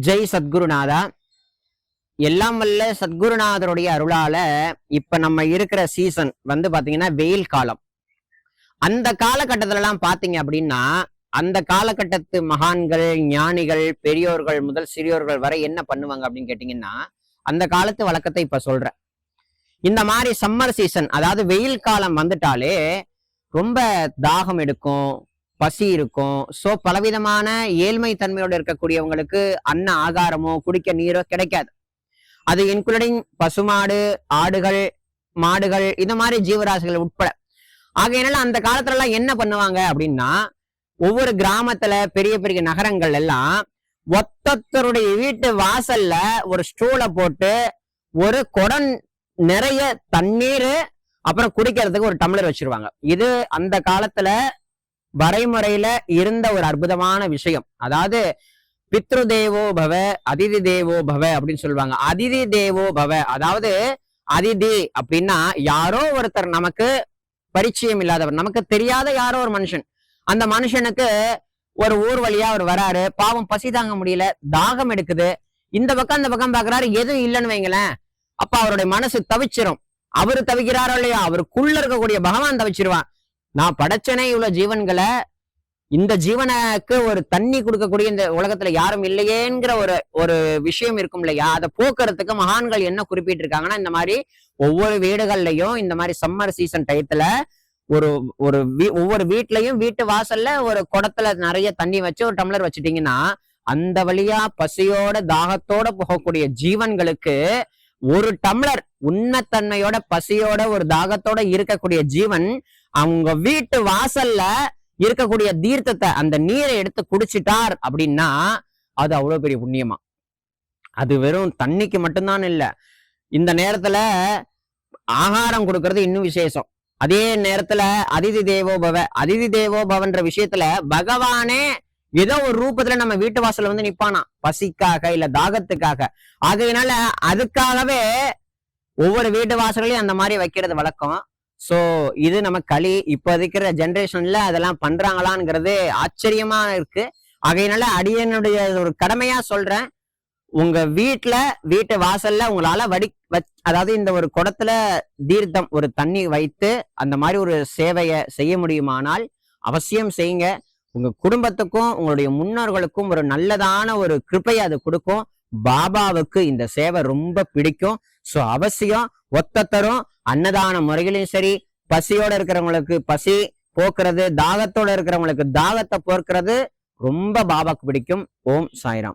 ஜெய் சத்குருநாதா. எல்லாம் வல்ல சத்குருநாதருடைய அருளால இப்ப நம்ம இருக்கிற சீசன் பாத்தீங்கன்னா வெயில் காலம். அந்த காலகட்டத்துல எல்லாம் பாத்தீங்க அப்படின்னா அந்த காலகட்டத்து மகான்கள், ஞானிகள், பெரியோர்கள் முதல் சிறியோர்கள் வரை என்ன பண்ணுவாங்க அப்படின்னு கேட்டீங்கன்னா, அந்த காலத்து வழக்கத்தை இப்ப சொல்றேன். இந்த மாதிரி சம்மர் சீசன், அதாவது வெயில் காலம் வந்துட்டாலே ரொம்ப தாகம் எடுக்கும், பசி இருக்கும். சோ பலவிதமான ஏழ்மை தன்மையோடு இருக்கக்கூடியவங்களுக்கு அன்ன ஆகாரமோ குடிக்க நீரோ கிடைக்காது. அது இன்க்ளூடிங் பசுமாடு, ஆடுகள், மாடுகள், இந்த மாதிரி ஜீவராசிகள் உட்பட. ஆகையினால அந்த காலத்துல எல்லாம் என்ன பண்ணுவாங்க அப்படின்னா, ஒவ்வொரு கிராமத்துல பெரிய பெரிய நகரங்கள் எல்லாம் ஒத்தொத்தருடைய வீட்டு வாசல்ல ஒரு ஸ்டூலை போட்டு ஒரு குடம் நிறைய தண்ணீர், அப்புறம் குடிக்கிறதுக்கு ஒரு டம்ளர் வச்சிருவாங்க. இது அந்த காலத்துல வரைமுறையில இருந்த ஒரு அற்புதமான விஷயம். அதாவது பித்ரு தேவோ பவ, அதிதி தேவோ பவ அப்படின்னு சொல்லுவாங்க. அதிதி தேவோ பவ, அதாவது அதிதி அப்படின்னா யாரோ ஒருத்தர், நமக்கு பரிச்சயம் இல்லாதவர், நமக்கு தெரியாத யாரோ ஒரு மனுஷன். அந்த மனுஷனுக்கு ஒரு ஊர் வழியா அவர் வராரு, பாவம் பசி தாங்க முடியல, தாகம் எடுக்குது. இந்த பக்கம் அந்த பக்கம் பாக்குறாரு, எதுவும் இல்லைன்னு வைங்களேன். அப்ப அவருடைய மனசு தவிச்சிரும். அவரு தவிக்கிறாரோ இல்லையா, அவருக்குள்ள இருக்கக்கூடிய பகவான் தவிச்சிருவான். நான் படைச்சனே இவ்வளவு ஜீவன்களை, இந்த ஜீவனுக்கு ஒரு தண்ணி கொடுக்கக்கூடிய இந்த உலகத்துல யாரும் இல்லையேங்கிற ஒரு விஷயம் இருக்கும் இல்லையா, அதை போக்குறதுக்கு மகான்கள் என்ன குறிப்பிட்டு இருக்காங்கன்னா, இந்த மாதிரி ஒவ்வொரு வீடுகள்லயும் இந்த மாதிரி சம்மர் சீசன் டயத்துல ஒவ்வொரு வீட்லயும் வீட்டு வாசல்ல ஒரு குடத்துல நிறைய தண்ணி வச்சு ஒரு டம்ளர் வச்சுட்டீங்கன்னா, அந்த வழியா பசியோட தாகத்தோட போகக்கூடிய ஜீவன்களுக்கு ஒரு டம்ளர் உண்மைத்தன்மையோட பசியோட ஒரு தாகத்தோட இருக்கக்கூடிய ஜீவன் அவங்க வீட்டு வாசல்ல இருக்கக்கூடிய தீர்த்தத்தை, அந்த நீரை எடுத்து குடிச்சிட்டார் அப்படின்னா அது அவ்வளவு பெரிய புண்ணியமா. அது வெறும் தண்ணிக்கு மட்டும்தான் இல்ல, இந்த நேரத்துல ஆகாரம் கொடுக்கறது இன்னும் விசேஷம். அதே நேரத்துல அதிதி தேவோபவ, அதிதி தேவோபவன்ற விஷயத்துல பகவானே ஏதோ ஒரு ரூபத்துல நம்ம வீட்டு வாசல்ல நிப்பானா, பசிக்காக இல்ல தாகத்துக்காக. ஆகையினால அதுக்காகவே ஒவ்வொரு வீட்டு வாசலையும் அந்த மாதிரி வைக்கிறது வழக்கம். சோ இது நம்ம களி இப்ப இருக்கிற ஜென்ரேஷன்ல அதெல்லாம் பண்றாங்களான்ங்கிறது ஆச்சரியமா இருக்கு. ஆகையினால அடியனுடைய ஒரு கடமையா சொல்றேன், உங்க வீட்டு வாசல்ல உங்களால அதாவது இந்த ஒரு குடத்துல தீர்த்தம் ஒரு தண்ணி வைத்து அந்த மாதிரி ஒரு சேவையை செய்ய முடியுமானால் அவசியம் செய்யுங்க. உங்க குடும்பத்துக்கும் உங்களுடைய முன்னோர்களுக்கும் ஒரு நல்லதான ஒரு கிருப்பை அது கொடுக்கும். பாபாவுக்கு இந்த சேவை ரொம்ப பிடிக்கும். சோ அவசியம் ஒத்தத்தரும் அன்னதான முறைகளையும் சரி, பசியோட இருக்கிறவங்களுக்கு பசி போக்குறது, தாகத்தோட இருக்கிறவங்களுக்கு தாகத்தை போக்குறது ரொம்ப பாபாவுக்கு பிடிக்கும். ஓம் சாய்ராம்.